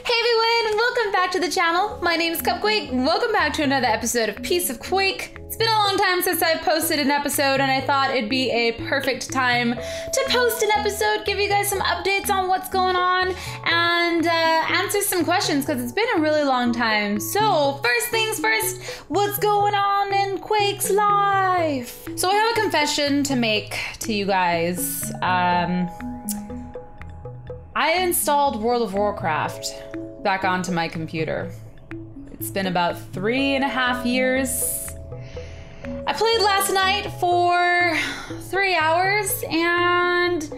Hey everyone, welcome back to the channel. My name is Cupquake. Welcome back to another episode of Piece of Quake. It's been a long time since I've posted an episode and I thought it'd be a perfect time to post an episode, give you guys some updates on what's going on, and answer some questions because it's been a really long time. So first things first, what's going on in Quake's life? So I have a confession to make to you guys. I installed World of Warcraft back onto my computer. It's been about 3.5 years. I played last night for 3 hours and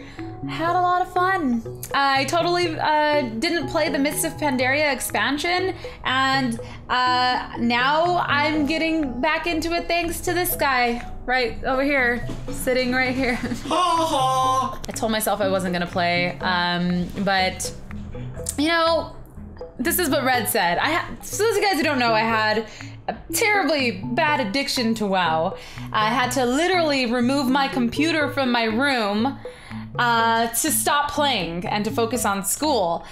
had a lot of fun. I totally didn't play the Mists of Pandaria expansion, and now I'm getting back into it thanks to this guy right over here, sitting right here. I told myself I wasn't gonna play, but you know, this is what Red said. So those of you guys who don't know, I had a terribly bad addiction to WoW. I had to literally remove my computer from my room to stop playing and to focus on school.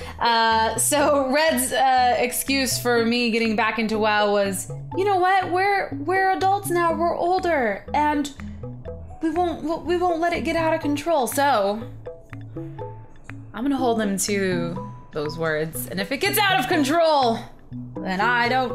So Red's excuse for me getting back into WoW was, you know what? We're adults now. We're older, and we won't let it get out of control. So I'm gonna hold them to those words. And if it gets out of control, then I don't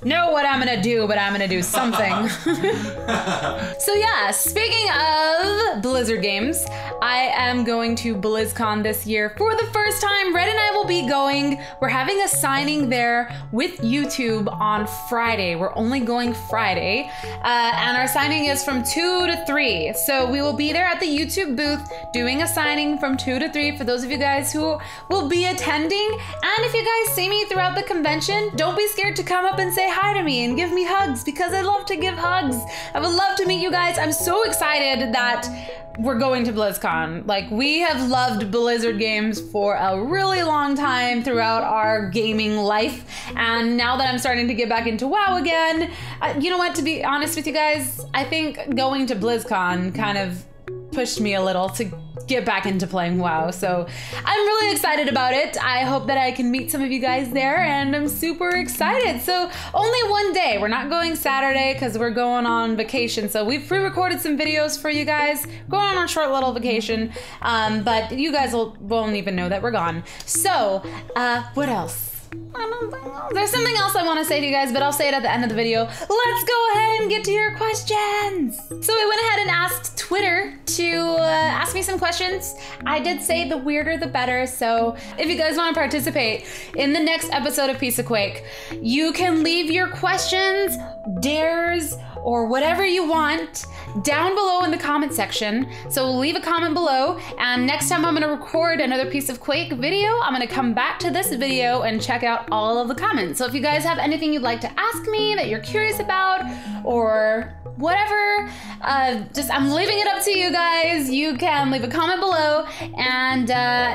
know what I'm gonna do, but I'm gonna do something. So yeah, speaking of Blizzard games, I am going to BlizzCon this year for the first time. Red and I will be going. We're having a signing there with YouTube on Friday. We're only going Friday, and our signing is from 2 to 3. So we will be there at the YouTube booth doing a signing from 2 to 3 for those of you guys who will be attending. And if you guys see me throughout the convention, don't be scared to come up and say hi to me and give me hugs, because I love to give hugs. I would love to meet you guys. I'm so excited that we're going to BlizzCon. Like, we have loved Blizzard games for a really long time throughout our gaming life, and now that I'm starting to get back into WoW again, you know what, to be honest with you guys, I think going to BlizzCon kind of pushed me a little to get back into playing WoW. So I'm really excited about it. I hope that I can meet some of you guys there, and I'm super excited. So only one day. We're not going Saturday because we're going on vacation. So we've pre-recorded some videos for you guys, going on a short little vacation, but you guys won't even know that we're gone. So what else? There's something else I want to say to you guys, but I'll say it at the end of the video. Let's go ahead and get to your questions. So I went ahead and asked Twitter to ask me some questions. I did say the weirder the better, so if you guys want to participate in the next episode of Piece of Quake, you can leave your questions, dares, or whatever you want down below in the comment section. So leave a comment below, and next time I'm gonna record another Piece of Quake video, I'm gonna come back to this video and check out all of the comments. So if you guys have anything you'd like to ask me that you're curious about, or whatever, I'm leaving it up to you guys. You can leave a comment below, and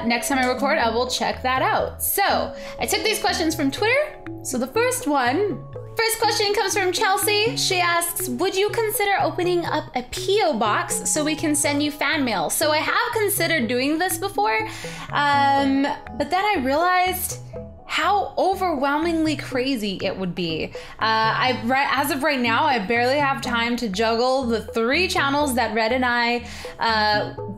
next time I record, I will check that out. So I took these questions from Twitter. So the first question comes from Chelsea. She asks, would you consider opening up a P.O. box so we can send you fan mail? So I have considered doing this before, but then I realized how overwhelmingly crazy it would be. As of right now, I barely have time to juggle the 3 channels that Red and I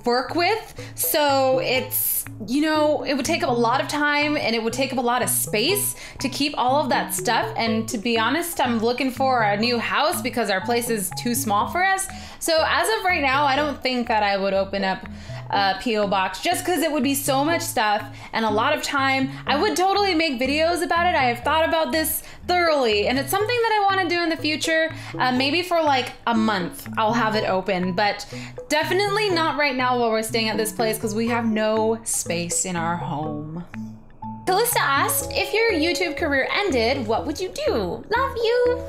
work with. So it's, you know, it would take up a lot of time, and it would take up a lot of space to keep all of that stuff. And to be honest, I'm looking for a new house because our place is too small for us. So as of right now, I don't think that I would open up a P.O. box, just because it would be so much stuff and a lot of time. I would totally make videos about it. I have thought about this thoroughly, and it's something that I want to do in the future. Maybe for like a month I'll have it open, but definitely not right now while we're staying at this place because we have no space in our home. Calista asked, if your YouTube career ended, what would you do? Love you.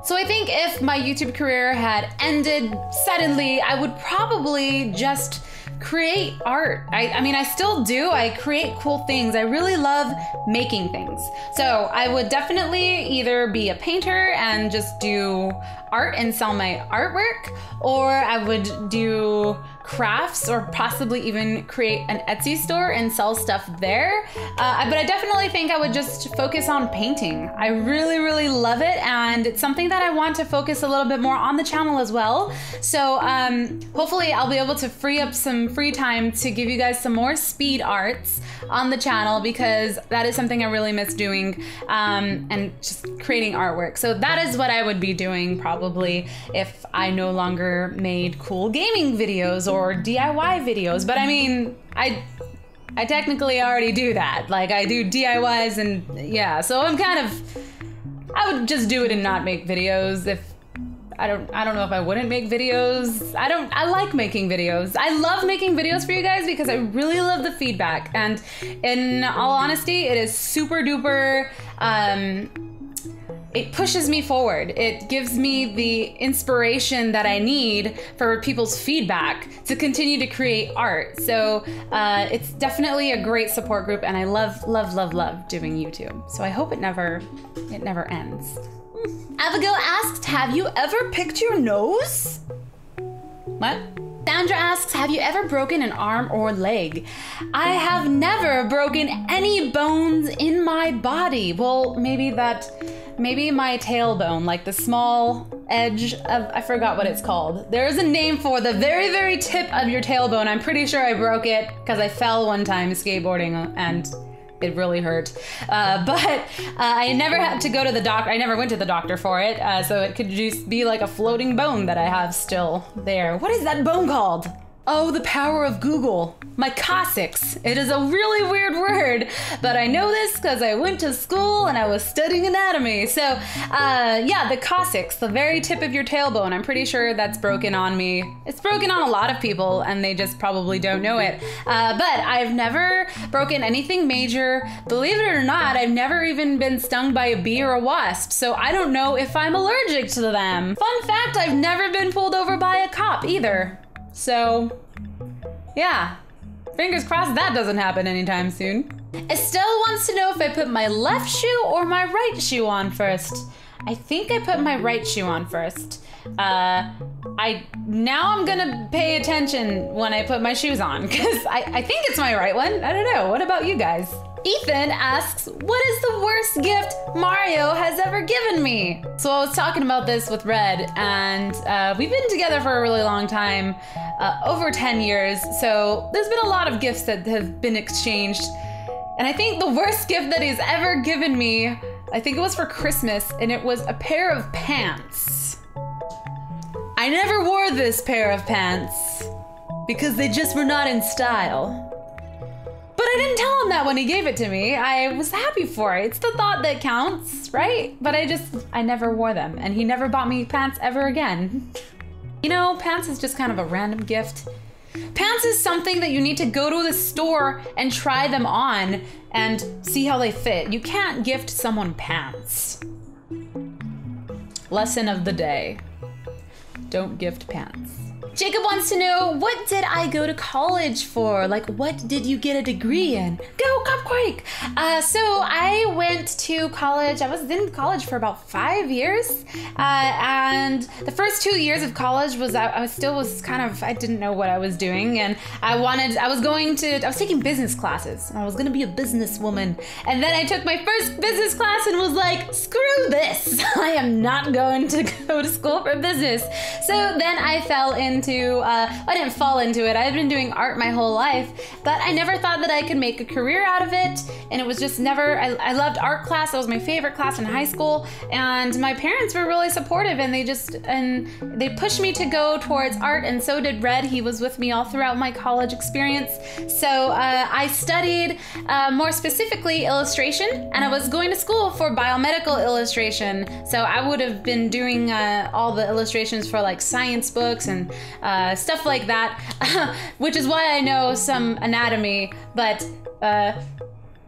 So I think if my YouTube career had ended suddenly, I would probably just create art. I mean, I still do. I create cool things. I really love making things. So I would definitely either be a painter and just do art and sell my artwork, or I would do crafts or possibly even create an Etsy store and sell stuff there. But I definitely think I would just focus on painting. I really, really love it, and it's something that I want to focus a little bit more on the channel as well. So hopefully I'll be able to free up some free time to give you guys some more speed arts on the channel, because that is something I really miss doing, and just creating artwork. So that is what I would be doing probably if I no longer made cool gaming videos or DIY videos. But I mean, I technically already do that. Like, I do DIYs, and yeah, so I would just do it and not make videos. If I don't know if I wouldn't make videos. I like making videos. I love making videos for you guys because I really love the feedback. And in all honesty, it is super duper, it pushes me forward. It gives me the inspiration that I need for people's feedback to continue to create art. So it's definitely a great support group, and I love, love, love, love doing YouTube. So I hope it never ends. Abigail asked, have you ever picked your nose? What? Sandra asks, have you ever broken an arm or leg? I have never broken any bones in my body. Well, maybe my tailbone, like the small edge of, I forgot what it's called. There is a name for the very, very tip of your tailbone. I'm pretty sure I broke it because I fell one time skateboarding and it really hurt. But I never had to go to the doctor. I never went to the doctor for it. So it could just be like a floating bone that I have still there. What is that bone called? Oh, the power of Google. My coccyx. It is a really weird word, but I know this because I went to school and I was studying anatomy. So yeah, the coccyx, the very tip of your tailbone. I'm pretty sure that's broken on me. It's broken on a lot of people and they just probably don't know it. But I've never broken anything major. Believe it or not, I've never even been stung by a bee or a wasp. So I don't know if I'm allergic to them. Fun fact, I've never been pulled over by a cop either. So yeah, fingers crossed that doesn't happen anytime soon. Estelle wants to know if I put my left shoe or my right shoe on first. I think I put my right shoe on first. Now I'm gonna pay attention when I put my shoes on, because I think it's my right one. I don't know. What about you guys? Ethan asks, what is the worst gift Mario has ever given me? So I was talking about this with Red, and we've been together for a really long time, over 10 years. So there's been a lot of gifts that have been exchanged. And I think the worst gift that he's ever given me, I think it was for Christmas, and it was a pair of pants. I never wore this pair of pants because they just were not in style. But I didn't tell him that when he gave it to me. I was happy for it. It's the thought that counts, right? But I never wore them, and he never bought me pants ever again. You know, pants is just kind of a random gift. Pants is something that you need to go to the store and try them on and see how they fit. You can't gift someone pants. Lesson of the day. Don't gift pants. Jacob wants to know, what did I go to college for? Like, what did you get a degree in? Go Cupquake! So I went to college. I was in college for about 5 years. And the first 2 years of college was, I didn't know what I was doing. And I was taking business classes. And I was gonna be a businesswoman. And then I took my first business class and was like, screw this! I am not going to go to school for business. So then I fell into, I didn't fall into it. I've been doing art my whole life, but I never thought that I could make a career out of it. And it was just never, I loved art class. That was my favorite class in high school. And my parents were really supportive, and they pushed me to go towards art, and so did Red. He was with me all throughout my college experience. So I studied more specifically illustration, and I was going to school for biomedical illustration. So I would have been doing all the illustrations for like science books and stuff like that, which is why I know some anatomy, but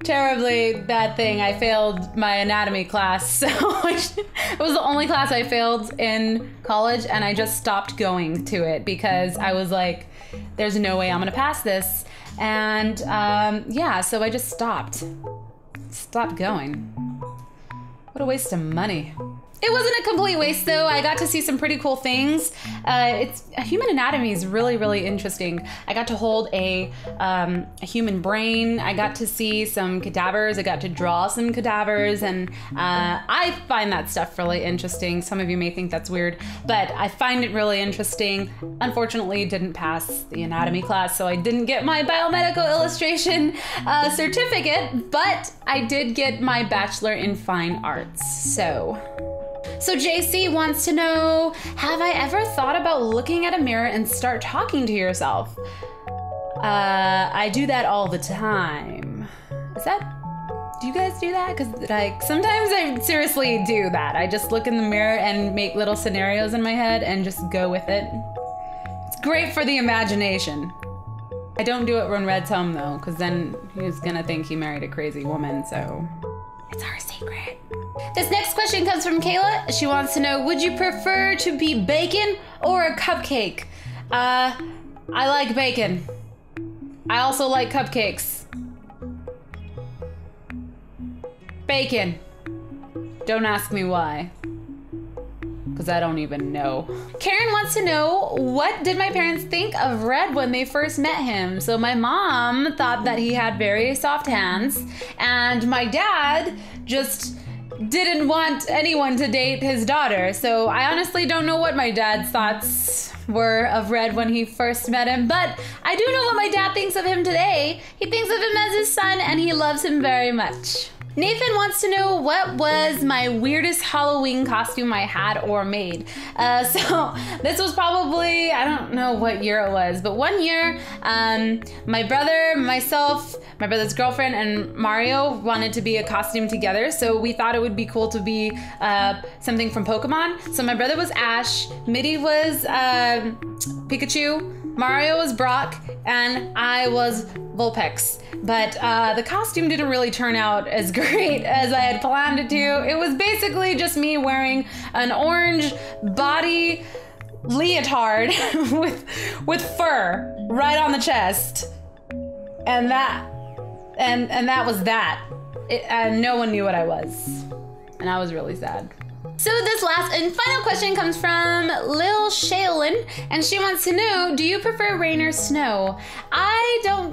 terribly bad thing, I failed my anatomy class. So it was the only class I failed in college, and I just stopped going to it because I was like, there's no way I'm gonna pass this. And yeah, so I just stopped going. What a waste of money. It wasn't a complete waste though. I got to see some pretty cool things. Human anatomy is really, really interesting. I got to hold a human brain. I got to see some cadavers. I got to draw some cadavers, and I find that stuff really interesting. Some of you may think that's weird, but I find it really interesting. Unfortunately, didn't pass the anatomy class, so I didn't get my biomedical illustration certificate, but I did get my Bachelor in Fine Arts. So JC wants to know, have I ever thought about looking at a mirror and start talking to yourself? I do that all the time. Do you guys do that? Because like sometimes I seriously do that. I just look in the mirror and make little scenarios in my head and just go with it. It's great for the imagination. I don't do it when Red's home though, because then he's gonna think he married a crazy woman, so it's our secret. This next question comes from Kayla. She wants to know, would you prefer to be bacon or a cupcake? I like bacon. I also like cupcakes. Bacon. Don't ask me why, because I don't even know. Karen wants to know, what did my parents think of Red when they first met him? So my mom thought that he had very soft hands, and my dad just didn't want anyone to date his daughter. So I honestly don't know what my dad's thoughts were of Red when he first met him, but I do know what my dad thinks of him today. He thinks of him as his son, and he loves him very much. Nathan wants to know, what was my weirdest Halloween costume I had or made? So this was probably, I don't know what year it was, but one year, my brother, myself, my brother's girlfriend, and Mario wanted to be a costume together. So we thought it would be cool to be something from Pokemon. So my brother was Ash, Mitty was Pikachu, Mario was Brock, and I was Vulpix. But the costume didn't really turn out as great as I had planned it to. It was basically just me wearing an orange body leotard with fur right on the chest, and that was that. No one knew what I was, and I was really sad. So this last and final question comes from Lil Shaylin, and she wants to know, do you prefer rain or snow?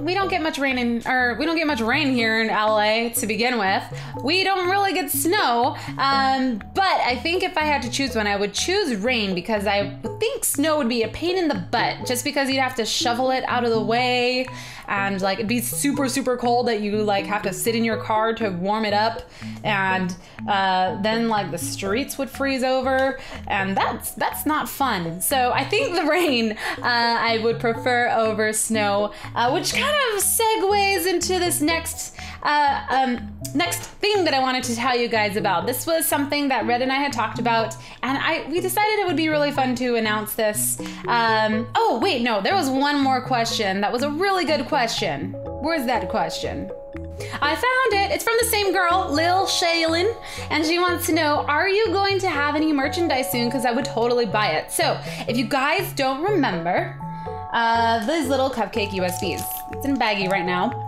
We don't get much rain here in LA to begin with. We don't really get snow, but I think if I had to choose one, I would choose rain, because I think snow would be a pain in the butt, just because you'd have to shovel it out of the way, and like it'd be super, super cold that you like have to sit in your car to warm it up, and then like the streets would freeze over, and that's not fun. So I think the rain I would prefer over snow, which kind of segues into this next thing that I wanted to tell you guys about. This was something that Red and I had talked about, and we decided it would be really fun to announce this. Oh wait, no, there was one more question. That was a really good question. Where's that question? I found it. It's from the same girl, Lil Shaylin, and she wants to know, are you going to have any merchandise soon? Because I would totally buy it. So if you guys don't remember, these little cupcake USBs, it's in baggie right now.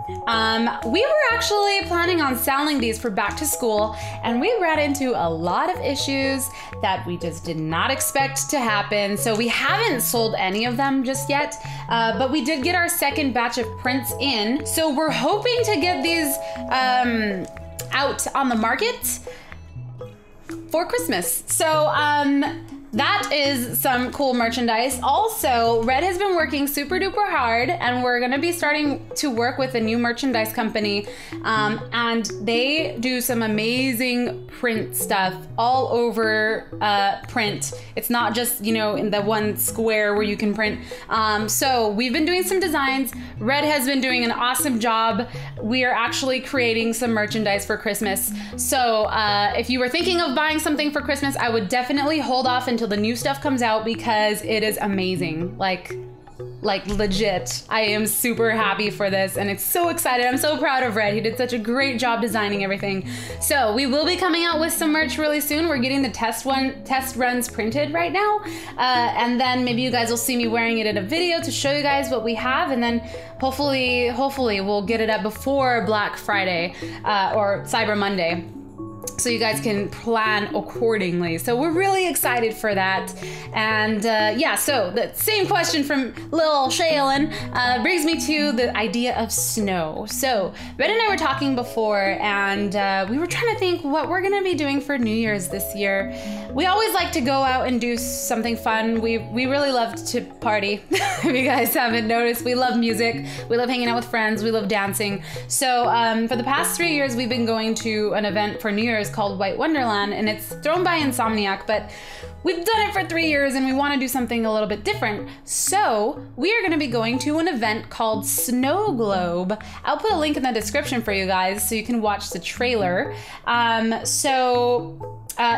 We were actually planning on selling these for back to school, and we ran into a lot of issues that we just did not expect to happen. So we haven't sold any of them just yet, but we did get our second batch of prints in. So we're hoping to get these out on the market for Christmas. So that is some cool merchandise. Also, Red has been working super duper hard, and we're gonna be starting to work with a new merchandise company, and they do some amazing print stuff all over print. It's not just, you know, in the one square where you can print. So we've been doing some designs. Red has been doing an awesome job. We are actually creating some merchandise for Christmas. So if you were thinking of buying something for Christmas, I would definitely hold off until the new stuff comes out, because it is amazing. Like legit. I am super happy for this, and it's so excited. I'm so proud of Red. He did such a great job designing everything. So we will be coming out with some merch really soon. We're getting the test runs printed right now, and then maybe you guys will see me wearing it in a video to show you guys what we have, and then hopefully we'll get it up before Black Friday or Cyber Monday. so you guys can plan accordingly. So we're really excited for that. And yeah, so the same question from Lil Shaylin brings me to the idea of snow. So Red and I were talking before, and we were trying to think what we're gonna be doing for New Year's this year. We always like to go out and do something fun. We really love to party. If you guys haven't noticed, we love music. We love hanging out with friends. We love dancing. So for the past 3 years, we've been going to an event for New Year's called White Wonderland, and it's thrown by Insomniac, but we've done it for 3 years and we want to do something a little bit different. So we are going to be going to an event called Snow Globe. I'll put a link in the description for you guys so you can watch the trailer.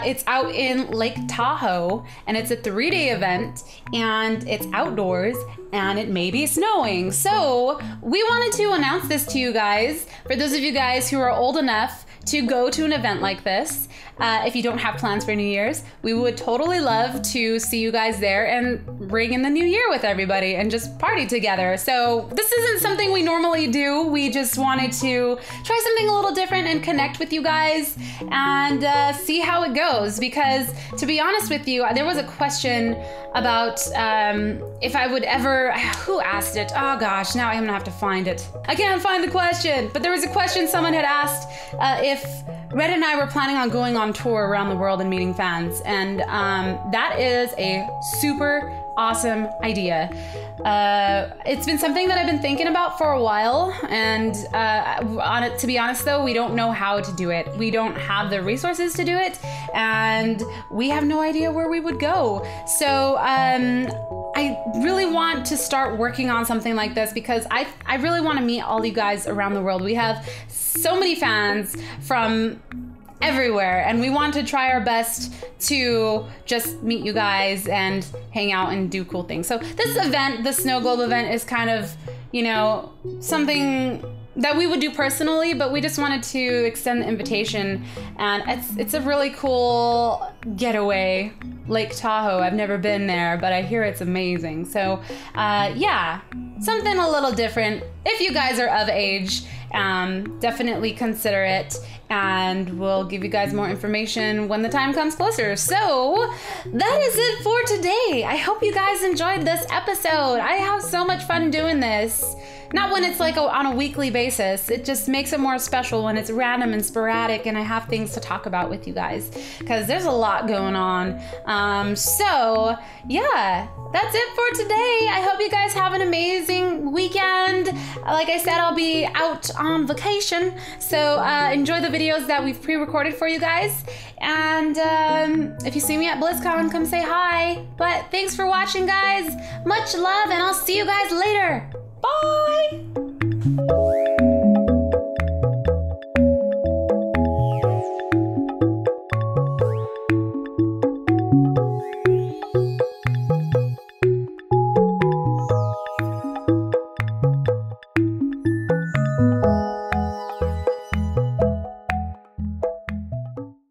It's out in Lake Tahoe, and it's a 3-day event, and it's outdoors, and it may be snowing. So we wanted to announce this to you guys, for those of you guys who are old enough to go to an event like this. If you don't have plans for New Year's, we would totally love to see you guys there and ring in the new year with everybody and just party together. So this isn't something we normally do. We just wanted to try something a little different and connect with you guys and see how it goes. Because to be honest with you, there was a question about if I would ever, who asked it? Oh gosh, now I'm gonna have to find it. I can't find the question, but there was a question someone had asked if Red and I were planning on going on tour around the world and meeting fans, and that is a super awesome idea. It's been something that I've been thinking about for a while, and to be honest though, we don't know how to do it. We don't have the resources to do it, and we have no idea where we would go. So I really want to start working on something like this because I really want to meet all you guys around the world. We have so many fans from everywhere, and we want to try our best to just meet you guys and hang out and do cool things. So this event, the Snow Globe event, is kind of, you know, something that we would do personally, but we just wanted to extend the invitation, and it's a really cool getaway. Lake Tahoe, I've never been there, but I hear it's amazing. So yeah, something a little different. If you guys are of age, definitely consider it, and we'll give you guys more information when the time comes closer. So that is it for today. I hope you guys enjoyed this episode. I have so much fun doing this. Not when it's like on a weekly basis. It just makes it more special when it's random and sporadic and I have things to talk about with you guys, because there's a lot going on. So yeah, that's it for today. I hope you guys have an amazing weekend. Like I said, I'll be out on vacation, so enjoy the videos that we've pre-recorded for you guys. And if you see me at BlizzCon, come say hi. But thanks for watching, guys. Much love, and I'll see you guys later. Bye!